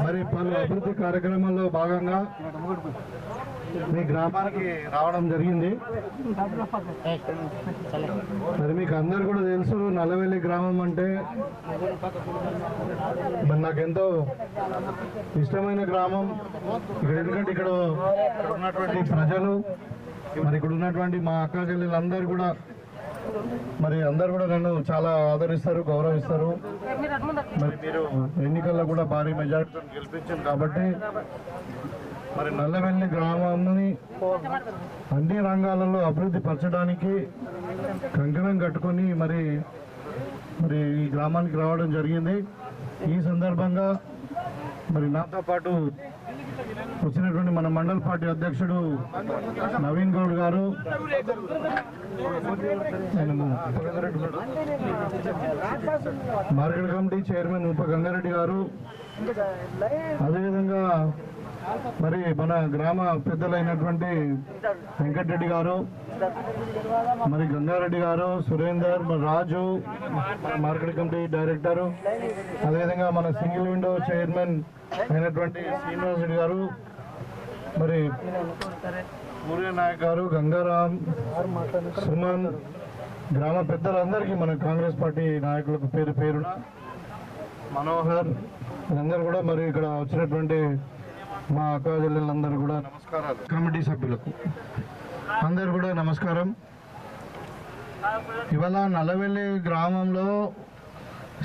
మరి పలు అభివృద్ధి కార్యక్రమాల్లో భాగంగా మీ గ్రామానికి రావడం జరిగింది. మరి మీకు అందరు కూడా తెలుసు, నల్లవెల్లి గ్రామం అంటే మరి నాకెంతో ఇష్టమైన గ్రామం. ఎందుకంటే ఇక్కడ ఉన్నటువంటి ప్రజలు, మరి ఇక్కడ ఉన్నటువంటి మా అక్క చెల్లెలందరూ కూడా మరి అందరు కూడా నన్ను చాలా ఆదరిస్తారు, గౌరవిస్తారు. మరి మీరు ఎన్నికల్లో కూడా భారీ మెజార్టీతో గెలిపించారు కాబట్టి మరి నల్లవెల్లి గ్రామాన్ని అన్ని రంగాలలో అభివృద్ధి పరచడానికి కంకణం కట్టుకొని మరి ఈ గ్రామానికి రావడం జరిగింది. ఈ సందర్భంగా మరి నాతో పాటు వచ్చినటువంటి మన మండల పార్టీ అధ్యక్షుడు నవీన్ గౌడ్ గారు, మార్కెట్ కమిటీ చైర్మన్ ఉప గంగారెడ్డి గారు, అదేవిధంగా మరి మన గ్రామ పెద్దలైనటువంటి వెంకటరెడ్డి గారు, మరి గంగారెడ్డి గారు, సురేందర్, మరి రాజు మార్కెట్ కమిటీ డైరెక్టరు, అదేవిధంగా మన సింగిల్ విండో చైర్మన్ అయినటువంటి శ్రీనివాస్ రెడ్డి గారు, మరి సూర్య నాయక్ గారు, గంగారాం, సుమన్, గ్రామ పెద్దలందరికీ మన కాంగ్రెస్ పార్టీ నాయకులకు పేరు పేరున మనోహర్, అందరూ కూడా మరి ఇక్కడ వచ్చినటువంటి మా అక్క చెల్లెలందరూ కూడా నమస్కారాలు. కమిటీ సభ్యులకు అందరు కూడా నమస్కారం. ఇవాళ నల్లవెల్లి గ్రామంలో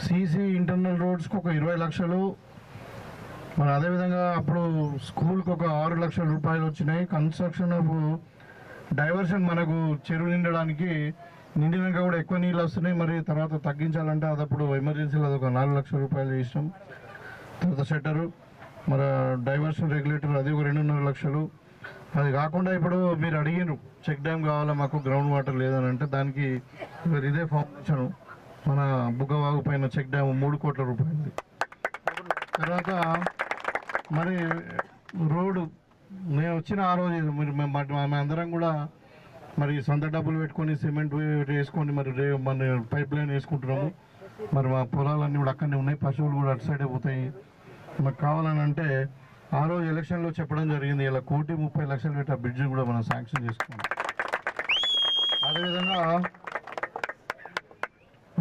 సీసీ ఇంటర్నల్ రోడ్స్కి ఒక 20 లక్షలు, మరి అదేవిధంగా అప్పుడు స్కూల్కి ఒక 6 లక్షల రూపాయలు వచ్చినాయి. కన్స్ట్రక్షన్ ఆఫ్ డైవర్షన్ మనకు చెరువు నిండడానికి నిండినాక కూడా ఎక్కువ నీళ్ళు వస్తున్నాయి. మరి తర్వాత తగ్గించాలంటే అది అప్పుడు ఎమర్జెన్సీలో అది ఒక 4 లక్షల రూపాయలు చేసినాం. తర్వాత షట్టరు, మరి డైవర్షన్ రెగ్యులేటర్ అది ఒక 2.5 లక్షలు. అది కాకుండా ఇప్పుడు మీరు అడిగినారు చెక్ డ్యామ్ కావాలా మాకు, గ్రౌండ్ వాటర్ లేదని అంటే దానికి ఇదే ఫౌండేషన్ మన బుగ్గవాగు పైన చెక్ డ్యామ్ 3 కోట్ల రూపాయలు. తర్వాత మరి రోడ్డు నేను వచ్చిన ఆ రోజు మేము అందరం కూడా మరి సొంత డబ్బులు పెట్టుకొని సిమెంట్ వేసుకొని మరి మన పైప్ లైన్ వేసుకుంటున్నాము. మరి మా పొలాలన్నీ కూడా అక్కడనే ఉన్నాయి, పశువులు కూడా అటు సైడే పోతాయి. మాకు కావాలని అంటే ఆ రోజు ఎలక్షన్లో చెప్పడం జరిగింది, ఇలా 1,30,00,000 పెట్టి ఆ బ్రిడ్జ్ కూడా మనం శాంక్షన్ చేసుకున్నాం. అదేవిధంగా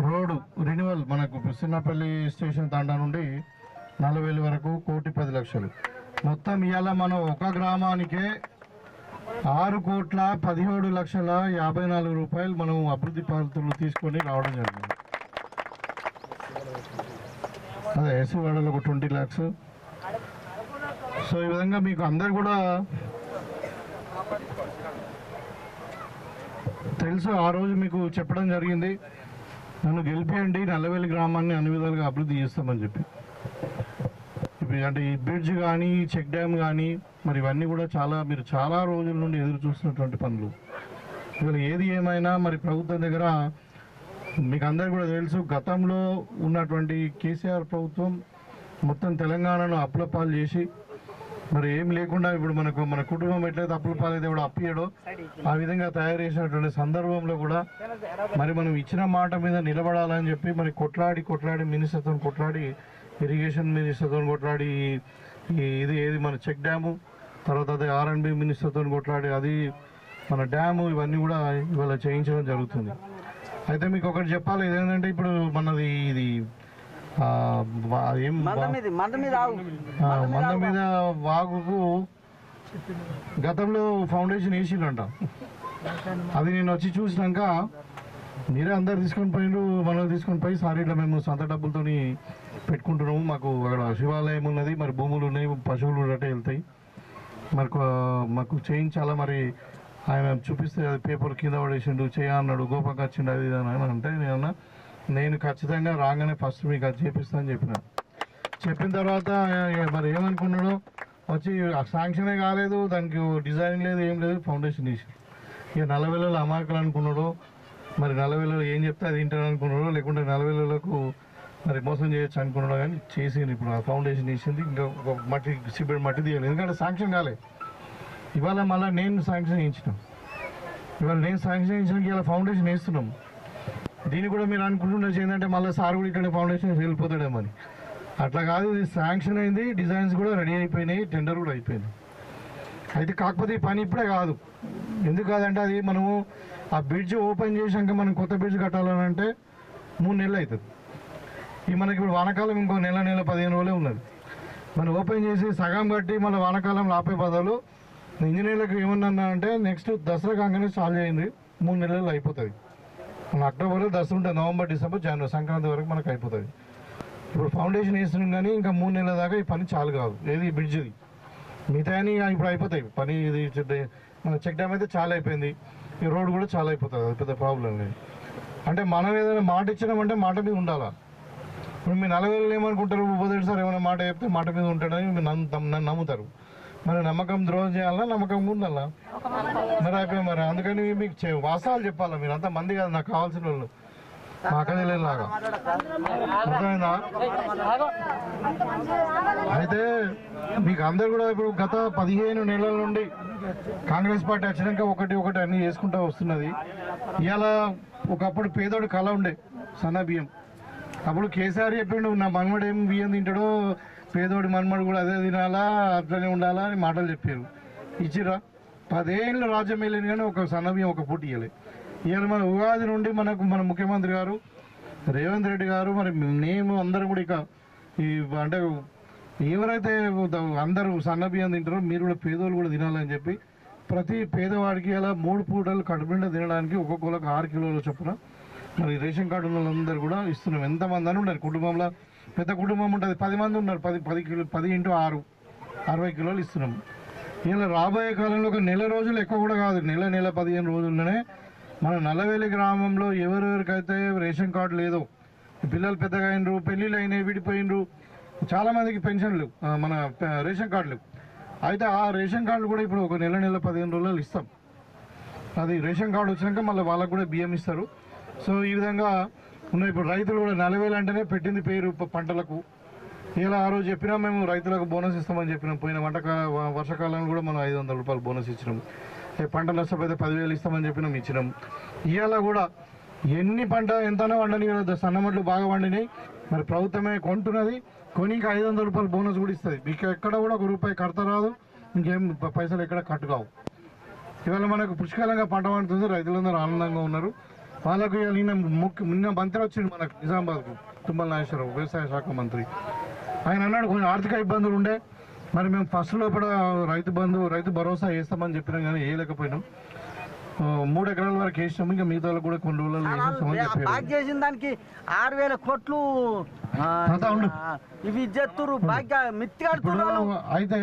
రోడ్డు రెన్యువల్ మనకు చిన్నపల్లి స్టేషన్ తాండా నుండి నల్లవెల్లి వరకు 1,10,00,000. మొత్తం ఇవాళ మనం ఒక గ్రామానికే 6,17,54,000 రూపాయలు మనం అభివృద్ధి పాలతులు తీసుకొని రావడం జరిగింది. అదే ఎస్సీ వాడలో ఒక 20 lakhs. సో ఈ విధంగా మీకు అందరు కూడా తెలుసు, ఆ రోజు మీకు చెప్పడం జరిగింది నన్ను గెలిపియండి, నల్లవెల్లి గ్రామాన్ని అన్ని విధాలుగా అభివృద్ధి చేస్తామని చెప్పి. అంటే ఈ బ్రిడ్జ్ కానీ చెక్ డ్యామ్ కానీ మరి ఇవన్నీ కూడా మీరు చాలా రోజుల నుండి ఎదురు చూస్తున్నటువంటి పనులు. ఇవాళ ఏది ఏమైనా మరి ప్రభుత్వం దగ్గర మీకు అందరు కూడా తెలుసు, గతంలో ఉన్నటువంటి కేసీఆర్ ప్రభుత్వం మొత్తం తెలంగాణను అప్పులపాలు చేసి మరి ఏం లేకుండా ఇప్పుడు మన కుటుంబం ఎట్లయితే అప్పులపాలైతే కూడా అప్పియడో ఆ విధంగా తయారు చేసినటువంటి సందర్భంలో కూడా మరి మనం ఇచ్చిన మాట మీద నిలబడాలని చెప్పి మరి కొట్లాడి మినిస్టర్తో కొట్లాడి, ఇరిగేషన్ మినిస్టర్తో కొట్లాడి, ఇది ఏది మన చెక్ డ్యాము, తర్వాత అదే R&B మినిస్టర్తో కొట్లాడి అది మన డ్యాము, ఇవన్నీ కూడా ఇవాళ చేయించడం జరుగుతుంది. అయితే మీకు ఒకటి చెప్పాలి, ఇదేంటంటే ఇప్పుడు మనది ఇది మంద మీద వాగుకు గతంలో ఫౌండేషన్ వేసిండంట. అది నేను వచ్చి చూసినాక మీరే అందరు తీసుకొని పోయినారు, మనం తీసుకొని పోయి సార్ ఇట్లా మేము సొంత డబ్బులతో పెట్టుకుంటున్నాము, మాకు అక్కడ శివాలయం ఉన్నది, మరి భూములు ఉన్నాయి, పశువులు అట్టే వెళ్తాయి, మాకు చేయించాలా, మరి ఆయన చూపిస్తే అది పేపర్ కింద పడేసిండు, చేయన్నాడు, గోపంకి వచ్చిండు, అది ఇది అని అంటే నేను ఖచ్చితంగా రాగానే ఫస్ట్ మీకు అది చేపిస్తానని చెప్పిన తర్వాత మరి ఏమనుకున్నాడో వచ్చి శాంక్షనే కాలేదు, దానికి డిజైన్ లేదు, ఏం లేదు, ఫౌండేషన్ వేసి ఇక నల్లవెల్లలో అమాయకులు అనుకున్నాడో, మరి నల్లవెల్లలో ఏం చెప్తే అది వింటాను అనుకున్నాడో, లేకుంటే నల్లవెల్లకు మరి మోసం చేయొచ్చు అనుకున్నాడో, కానీ చేసింది. ఇప్పుడు ఆ ఫౌండేషన్ వేసింది, ఇంకా సిమెంట్ మట్టి తీయాలి, ఎందుకంటే శాంక్షన్ కాలే. ఇవాళ మళ్ళీ నేను శాంక్షన్ చేయించినాం, ఇలా ఫౌండేషన్ వేస్తున్నాం. దీన్ని కూడా మీరు అనుకుంటున్నది ఏంటంటే మళ్ళీ సార్ కూడా ఇక్కడ ఫౌండేషన్ వెళ్ళిపోతాడేమని. అట్లా కాదు, ఇది శాంక్షన్ అయింది, డిజైన్స్ కూడా రెడీ అయిపోయినాయి, టెండర్ కూడా అయిపోయింది. అయితే కాకపోతే ఈ పని ఇప్పుడే కాదు. ఎందుకు కాదంటే అది మనము ఆ బ్రిడ్జ్ ఓపెన్ చేసాక మనం కొత్త బ్రిడ్జ్ కట్టాలని అంటే 3 నెలలు అవుతుంది. ఈ మనకి ఇప్పుడు వానాకాలం ఇంకో నెల 15 రోజులే ఉన్నది. మనం ఓపెన్ చేసి సగం కట్టి మళ్ళీ వానాకాలంలో ఆపే బదులు ఇంజనీర్లకు ఏమన్నా అంటే నెక్స్ట్ దసరా కాగానే చాలు చేయండి, 3 నెలలు అయిపోతుంది. మన అక్టోబర్లో దసరా ఉంటుంది, నవంబర్ డిసెంబర్ జనవరి సంక్రాంతి వరకు మనకు అయిపోతుంది. ఇప్పుడు ఫౌండేషన్ వేస్తున్నాం కానీ ఇంకా 3 నెలల దాకా ఈ పని చాలు కాదు. ఏది బ్రిడ్జ్ది మిగతా ఇప్పుడు అయిపోతాయి పని. ఇది మన చెక్ డ్యామ్ అయితే చాలా అయిపోయింది, ఈ రోడ్ కూడా చాలా అయిపోతుంది, అది పెద్ద ప్రాబ్లం లేదు. అంటే మనం ఏదైనా మాట ఇచ్చినామంటే మాట మీద ఉండాలా. ఇప్పుడు మీ 40,000 ఏమనుకుంటారు, ఉపదేశం సార్ ఏమైనా మాట చెప్తే మాట మీద ఉంటాడని మీరు నన్ను నమ్ముతారు. మరి నమ్మకం ద్రోహం చేయాలా, నమ్మకం ఉండాలా, మరి అయిపోయి మరి. అందుకని మీకు వాస్తవాలు చెప్పాలా. మీరు అంతా మంది కాదు, నాకు కావాల్సిన వాళ్ళు మాకదేలాగా అర్థమైందా. అయితే మీకు అందరు కూడా ఇప్పుడు గత 15 నెలల నుండి కాంగ్రెస్ పార్టీ వచ్చినాక ఒకటి అన్ని చేసుకుంటూ వస్తున్నది. ఇవాళ ఒకప్పుడు పేదోడు కళ ఉండే సన్న బియ్యం. అప్పుడు కేసీఆర్ చెప్పిండు నా మనమడు ఏం బియ్యం తింటాడో పేదోడి మనమడు కూడా అదే తినాలా, అట్లనే ఉండాలా అని మాటలు చెప్పారు. ఇచ్చిరా 10 ఏళ్ళు రాజ్యం వెళ్ళింది కానీ ఒక సన్న బియ్యం ఒక పూట ఇవ్వలే. ఇవాళ మన ఉగాది నుండి మన ముఖ్యమంత్రి గారు రేవంత్ రెడ్డి గారు మరి మేము అందరం కూడా ఇక ఈ అంటే ఎవరైతే అందరూ సన్న బియ్యం తింటారో మీరు కూడా పేదోళ్ళు కూడా తినాలని చెప్పి ప్రతి పేదవాడికి అలా 3 పూటలు కడుపుండా తినడానికి ఒక్కొక్కరికి 6 కిలోల చొప్పున మరి రేషన్ కార్డు ఉన్న వాళ్ళందరూ కూడా ఇస్తున్నాం. ఎంతమంది అని ఉన్నారు కుటుంబంలో, పెద్ద కుటుంబం ఉంటుంది, 10 మంది ఉన్నారు, 10 కిలో 10 × 6 60 కిలోలు ఇస్తున్నాం. ఇలా రాబోయే కాలంలో ఒక నెల రోజులు ఎక్కువ కూడా కాదు, నెల 15 రోజుల్లోనే మన నల్లవేలి గ్రామంలో ఎవరెవరికైతే రేషన్ కార్డు లేదో, పిల్లలు పెద్దగా అయినరు, పెళ్ళిళ్ళు అయినాయి, విడిపోయినరు, చాలామందికి పెన్షన్లు మన రేషన్ కార్డులు. అయితే ఆ రేషన్ కార్డులు కూడా ఇప్పుడు ఒక నెల 15 రోజులు ఇస్తాం. అది రేషన్ కార్డు వచ్చినాక మళ్ళీ వాళ్ళకు కూడా బియ్యం ఇస్తారు. సో ఈ విధంగా ఉన్నాయి. ఇప్పుడు రైతులు కూడా 40,000 అంటేనే పెట్టింది పేరు పంటలకు. ఇలా ఆ రోజు చెప్పినా మేము రైతులకు బోనస్ ఇస్తామని చెప్పినాం. పోయిన వర్షాకాలంలో కూడా మనం 500 రూపాయలు బోనస్ ఇచ్చినాం. పంట నష్టపోతే 10,000 ఇస్తామని చెప్పినాం, ఇచ్చినాం. ఇవాళ కూడా ఎన్ని పంట ఎంతనో వండని సన్నమడ్లు బాగా వండినాయి, మరి ప్రభుత్వమే కొంటున్నది, కొని ఇంకా 500 రూపాయలు బోనస్ కూడా ఇస్తుంది. మీకు ఎక్కడ కూడా 1 రూపాయి కడత రాదు, ఇంకేం పైసలు ఎక్కడ కట్టు కావు. ఇవాళ మనకు పుష్కలంగా పంట పండుతుంది, రైతులందరూ ఆనందంగా ఉన్నారు. వాళ్ళకు నిన్న మంత్రి వచ్చిండు మనకు నిజామాబాద్కు, తుమ్మల నాగేశ్వరరావు వ్యవసాయ శాఖ మంత్రి. ఆయన అన్నాడు కొంచెం ఆర్థిక ఇబ్బందులు ఉండే, మరి మేము ఫస్ట్ లోపల రైతు భరోసా వేస్తామని చెప్పినాం కానీ వేయలేకపోయినాం. 3 ఎకరాల వరకు వేసినాము, ఇంకా మిగతా కూడా కొన్ని రోజులు వేసేస్తామని చెప్పారు. చేసిన దానికి 6,000 కోట్లు ఇవి చేస్తున్నారు. అయితే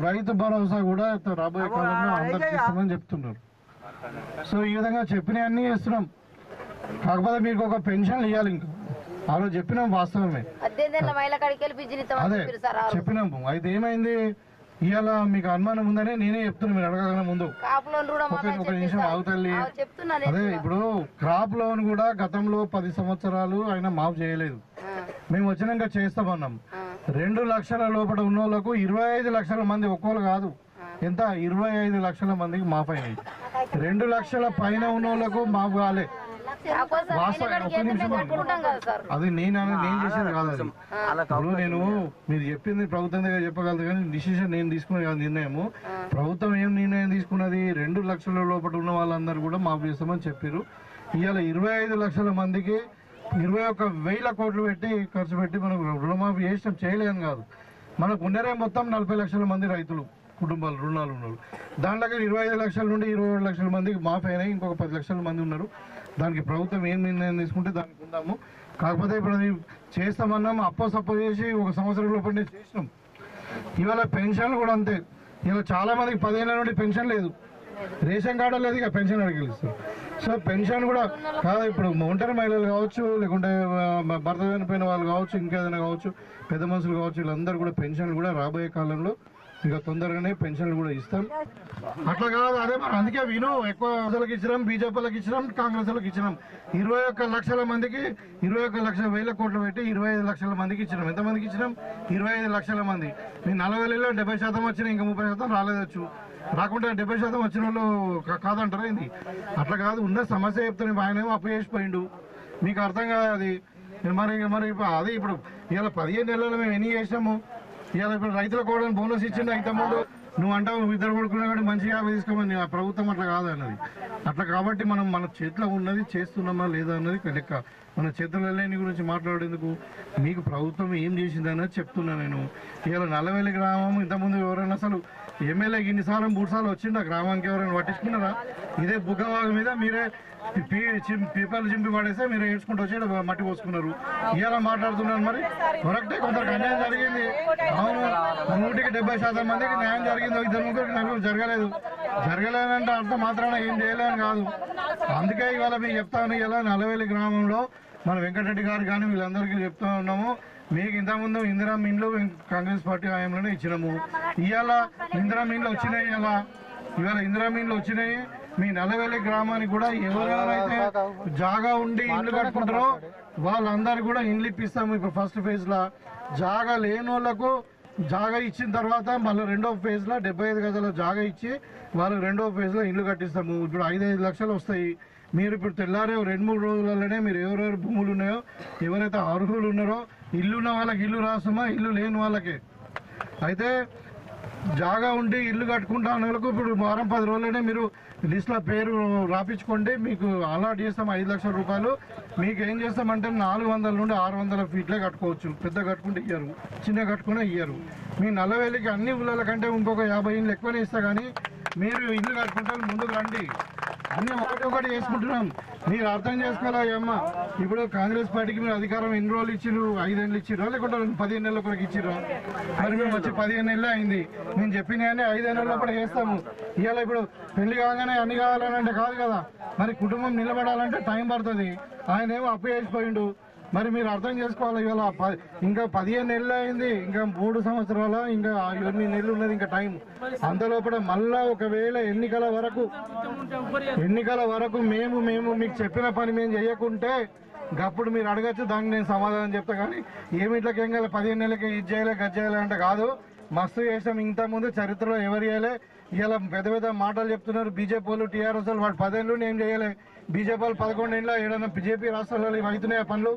రైతు భరోసా కూడా రాబోయే కాలంలో అందరికి ఇస్తామని చెప్తున్నారు. సో ఈ విధంగా చెప్పినవన్నీ చేస్తున్నాం. కాకపోతే మీకు ఒక పెన్షన్ ఇవ్వాలి. ఇంకా ఆ రోజు చెప్పినాం, వాస్తవమే అదే చెప్పినాము. అయితే ఏమైంది, ఇవాళ మీకు అనుమానం ఉందని నేనే చెప్తున్నా, మీరు అడగగానే ముందు ఒక నిమిషం ఆగుతల్లి. అదే ఇప్పుడు క్రాప్ లోన్ కూడా గతంలో 10 సంవత్సరాలు ఆయన మాఫ్ చేయలేదు. మేము వచ్చినాక చేస్తామన్నాం. 2 లక్షల లోపల ఉన్న వాళ్ళకు 25 లక్షల మంది, ఒక్కోళ్ళు కాదు, ఎంత 25 లక్షల మందికి మాఫ్ అయినాయి. 2 లక్షల పైన ఉన్న వాళ్ళకు మాఫ్ కాలే. అది నేను చేసేది కాదు. అది ఇప్పుడు నేను మీరు చెప్పింది ప్రభుత్వం దగ్గర చెప్పగలదు కానీ డిసిషన్ నేను తీసుకునే కాదు, నిర్ణయము. ప్రభుత్వం ఏం నిర్ణయం తీసుకున్నది, 2 లక్షల లోపల ఉన్న వాళ్ళందరూ కూడా మాఫ్ చేస్తామని చెప్పారు. ఇవాళ 25 లక్షల మందికి 21,000 కోట్లు పెట్టి ఖర్చు పెట్టి మనం రుణమాఫీ చేసినాం. చేయలేని కాదు, మనకు ఉండరే మొత్తం 40 లక్షల మంది రైతులు కుటుంబాలు రుణాలు ఉన్నారు. దాంట్లో 25 లక్షల నుండి 27 లక్షల మందికి మాఫ్ అయినాయి. ఇంకొక 10 లక్షల మంది ఉన్నారు. దానికి ప్రభుత్వం ఏం నిర్ణయం తీసుకుంటే దానికి ఉందాము. కాకపోతే ఇప్పుడు అది చేస్తామన్నాము, సప్పో చేసి 1 సంవత్సరం లోపలనే చేసినాం. ఇవాళ పెన్షన్లు కూడా అంతే. ఇవాళ చాలా మందికి 10 ఏళ్ళ నుండి పెన్షన్ లేదు, రేషన్ కార్డు లేదు, ఇక పెన్షన్ అడిగిస్తారు. సో పెన్షన్ కూడా కాదు, ఇప్పుడు ఒంటరి మహిళలు కావచ్చు, లేకుంటే భర్త చనిపోయిన వాళ్ళు కావచ్చు, ఇంకేదైనా కావచ్చు, పెద్ద మనుషులు కావచ్చు, వీళ్ళందరూ కూడా పెన్షన్లు కూడా రాబోయే కాలంలో ఇంకా తొందరగానే పెన్షన్లు కూడా ఇస్తాం. అట్లా కాదు, అదే మరి అందుకే ఎక్కువ ప్రజలకు ఇచ్చినాం, బీజేపీలకు ఇచ్చినాం, కాంగ్రెస్ వాళ్ళకి ఇచ్చినాం. 21 లక్షల మందికి 21,000 కోట్లు పెట్టి 25 లక్షల మందికి ఇచ్చినాం. ఎంతమందికి ఇచ్చినాం? 25 లక్షల మంది. మీ 40,000లో 70% వచ్చినా ఇంకా 30% రాలేదచ్చు. రాకుండా 70% వచ్చిన వాళ్ళు కాదంటారా ఏంది? అట్లా కాదు, ఉన్న సమస్య చెప్తాను. ఆయనేమో అప్పు చేసిపోయిండు, మీకు అర్థం కాదు అది. మరి అది ఇప్పుడు ఇలా 15 నెలలు మేము ఎన్ని చేసాము. ఇలా ఇప్పుడు రైతులకు కూడా బోనస్ ఇచ్చిండు ఇంతకుముందు. నువ్వు అంటావు ఇద్దరు కొడుకున్నా కానీ మంచిగా తీసుకోమని. ఆ ప్రభుత్వం అట్లా కాదు అన్నది. అట్లా కాబట్టి మనం మన చేతిలో ఉన్నది చేస్తున్నామా లేదా అన్నది లెక్క. మన చేతుల్లో లేని గురించి మాట్లాడేందుకు మీకు ప్రభుత్వం ఏం చేసిందన్నది చెప్తున్నా నేను. ఇలా నల్లవెల్లి గ్రామం ఇంతకుముందు ఎవరైనా అసలు ఎమ్మెల్యేకి ఇన్నిసార్లు 3 సార్లు వచ్చిండు. ఆ గ్రామానికి ఎవరైనా పట్టించుకున్నారా? ఇదే బుగ్గవాగు మీద మీరే పీపాలు చింపి పడేస్తే మీరు ఏడ్చుకుంటూ వచ్చి మట్టి పోసుకున్నారు. ఇలా మాట్లాడుతున్నారు. మరి కరెక్టే, కొందరికి అన్యాయం జరిగింది. అవును, 100కి 70% మందికి న్యాయం జరిగింది. 2-3 జరగలేదు. జరగలేదంటే అర్థం మాత్రాన ఏం చేయలేని కాదు. అందుకే ఇవాళ మీకు చెప్తాను, ఇలా నల్లవెల్లి గ్రామంలో మన వెంకటరెడ్డి గారు కానీ వీళ్ళందరికీ చెప్తూ ఉన్నాము. మీకు ఇంతకుముందు ఇందిరా ఇండ్లు కాంగ్రెస్ పార్టీ హయాంలోనే ఇచ్చినాము. ఇవాళ ఇందిరా ఇండ్లు వచ్చినాయి. ఇవాళ ఇందిరా ఇండ్లు వచ్చినాయి. మీ నల్లవెల్లి గ్రామానికి కూడా ఎవరెవరైతే జాగా ఉండి ఇండ్లు కట్టుకుంటారో వాళ్ళందరూ కూడా ఇండ్లు ఇప్పిస్తాము. ఇప్పుడు ఫస్ట్ ఫేజ్లో జాగా లేని వాళ్ళకు జాగా ఇచ్చిన తర్వాత మళ్ళీ రెండో ఫేజ్లో 75 గజాల జాగా ఇచ్చి వాళ్ళకి రెండో ఫేజ్లో ఇండ్లు కట్టిస్తాము. ఇప్పుడు 5-5 లక్షలు వస్తాయి. మీరు ఇప్పుడు తెల్లారే 2-3 రోజులలోనే మీరు ఎవరెవరు భూములు ఉన్నాయో, ఎవరైతే అర్హులు ఉన్నారో, ఇల్లున్న వాళ్ళకి ఇల్లు రాస్తామా, ఇల్లు లేని వాళ్ళకే. అయితే జాగా ఉండి ఇల్లు కట్టుకుంటా అనే వాళ్ళకు ఇప్పుడు వారం 10 రోజులనే మీరు లిస్ట్లో పేరు రాపించుకోండి. మీకు అలాట్ చేస్తాం 5 లక్షల రూపాయలు. మీకు ఏం చేస్తామంటే 400 నుండి 600 ఫీట్లే కట్టుకోవచ్చు. పెద్ద కట్టుకుంటే ఇయ్యరు, చిన్న కట్టుకునే ఇయ్యరు. మీ నల్లవెల్లికి అన్ని ఊళ్ళ కంటే ఇంకొక 50 ఇండ్లు ఎక్కువనే ఇస్తా. కానీ మీరు ఇల్లు కట్టుకుంటారు, ముందుకు రండి. అన్నీ ఒకటి చేసుకుంటున్నాం. మీరు అర్థం చేసుకోవాలి అమ్మ. ఇప్పుడు కాంగ్రెస్ పార్టీకి మీరు అధికారం ఎన్ని రోజులు ఇచ్చిర్రు? 5 ఏళ్ళు ఇచ్చిర్రా లేకుంటే 15 నెలల కొరకు ఇచ్చిర్రా? మరి మేము వచ్చి 15 నెలలే అయింది. నేను చెప్పిన 5 నెలల లోపల చేస్తాము. ఇవాళ ఇప్పుడు పెళ్లి కాగానే అన్ని కావాలని అంటే కాదు కదా. మరి కుటుంబం నిలబడాలంటే టైం పడుతుంది. ఆయన ఏమో అప్పు చేసిపోయిండు. మరి మీరు అర్థం చేసుకోవాలి. ఇవాళ ఇంకా 15 నెలలు అయింది. ఇంకా 3 సంవత్సరాల ఇంకా 8 నెలలు ఉన్నది ఇంకా టైం. అంతలోపల మళ్ళా ఒకవేళ ఎన్నికల వరకు మేము మీకు చెప్పిన పని మేము చేయకుంటే అప్పుడు మీరు అడగచ్చు. దానికి నేను సమాధానం చెప్తా. కానీ ఏమిట్లకి ఏం కాదు, 15 నెలలకి ఇది చేయలే గది చేయాలి అంటే కాదు. మస్తు చేసాం. ఇంతకుముందు చరిత్రలో ఎవరు చేయలే. ఇలా పెద్ద పెద్ద మాటలు చెప్తున్నారు బీజేపీ వాళ్ళు, టీఆర్ఎస్ వాళ్ళు. వాడు 10 ఏళ్ళు ఏం చేయలే. బీజేపీ వాళ్ళు 11 ఏళ్ళ ఏదైనా బీజేపీ రాష్ట్రాలలో ఇవి అవుతున్నాయి పనులు.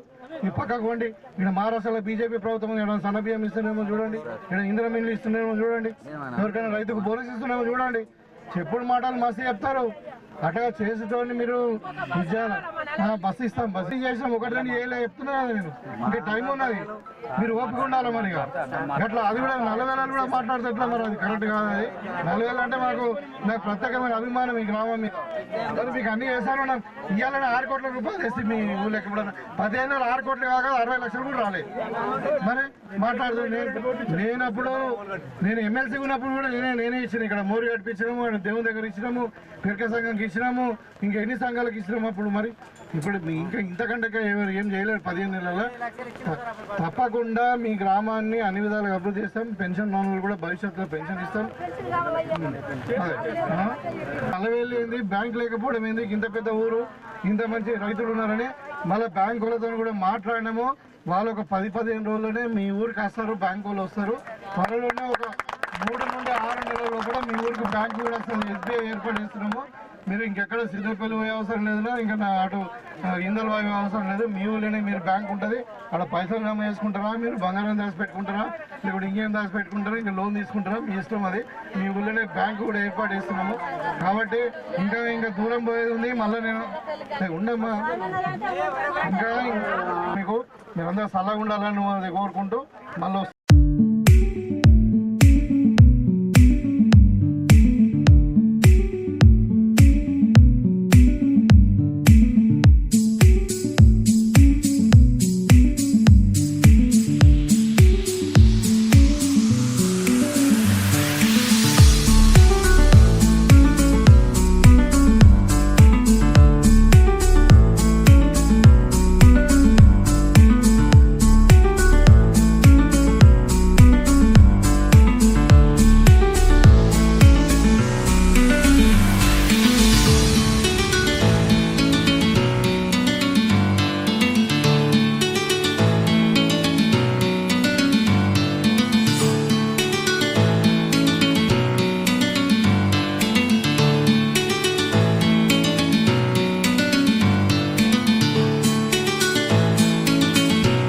ఈ పక్కకు పోండి. ఇక్కడ మహారాష్ట్రలో బీజేపీ ప్రభుత్వం ఏదైనా సన్నబియ్యం ఇస్తున్నామో చూడండి, ఇక్కడ ఇందిరా మిల్లు ఇస్తున్నామో చూడండి, ఎవరికైనా రైతుకు బోనస్ ఇస్తున్నామో చూడండి. చెప్పుడు మాటలు మస్తు చెప్తారు. అట్లా చేసేటోని మీరు బస్సు ఇస్తాం, బస్సు చేసాం, 1-2 చేయలే చెప్తున్నా కదా నేను. ఇంకా టైం ఉన్నది, మీరు ఓపిక ఉండాలి. మరి అట్లా అది కూడా నల్లవేళలు కూడా మాట్లాడితే ఎట్లా? మరి అది కరెక్ట్ కాదు. అది నల్లవేళ అంటే నాకు ప్రత్యేకమైన అభిమానం ఈ గ్రామం మీద. మీకు అన్ని చేశాను. ఇవాళ 6 కోట్ల రూపాయలు వేసి మీ ఊళ్ళో ఎక్కడన్నా 15 నెలలు 6 కోట్లు కాక 60 లక్షలు కూడా రాలేదు. మరి మాట్లాడుతూ లేనప్పుడు నేను ఎమ్మెల్సీ ఉన్నప్పుడు కూడా నేనే ఇచ్చిన. ఇక్కడ మోరు కట్టించినాము, దేవుని దగ్గర ఇచ్చినాము, పిరక సంఘంకి ఇచ్చినాము, ఇంకా ఎన్ని సంఘాలకు ఇచ్చినాము అప్పుడు. మరి ఇప్పుడు ఇంకా ఇంతకంటే ఎవరు ఏం చేయలేరు 15 నెలల్లో. తప్పకుండా మీ గ్రామాన్ని అన్ని విధాలుగా అభివృద్ధి చేస్తాం. పెన్షన్ లోన్లు కూడా భవిష్యత్తులో పెన్షన్ ఇస్తాం. నల్లవేలి ఏంది, బ్యాంక్ లేకపోవడం ఏంది? ఇంత పెద్ద ఊరు, ఇంత మంచి రైతులు ఉన్నారని మళ్ళీ బ్యాంకులతో కూడా మాట్లాడినాము. వాళ్ళు ఒక 10-15 రోజుల్లోనే మీ ఊరికి వస్తారు, బ్యాంకు వాళ్ళు వస్తారు. త్వరలోనే ఒక 3 నుండి 6 నెలల్లో కూడా మీ ఊరికి బ్యాంకు కూడా వస్తుంది. SBI ఏర్పాటు చేస్తున్నాము. మీరు ఇంకెక్కడ సిద్ధపల్లి పోయే అవసరం లేదు, ఇంకా అటు ఇందలు పోయే అవసరం లేదు. మీ ఊళ్ళోనే మీరు బ్యాంక్ ఉంటుంది. అక్కడ పైసలు జమ చేసుకుంటారా, మీరు బంగారం దాచి పెట్టుకుంటారా, లేకపోతే ఇంకేం దాచి పెట్టుకుంటారా, ఇంకా లోన్ తీసుకుంటారా, మీ ఇష్టం. అది మీ ఊళ్ళోనే బ్యాంకు కూడా ఏర్పాటు చేస్తున్నాము. కాబట్టి ఇంకా దూరం పోయేది ఉంది. మళ్ళీ నేను ఉండమ్మా, ఇంకా మీకు మీరందరూ సల్లగా ఉండాలని కోరుకుంటూ మళ్ళీ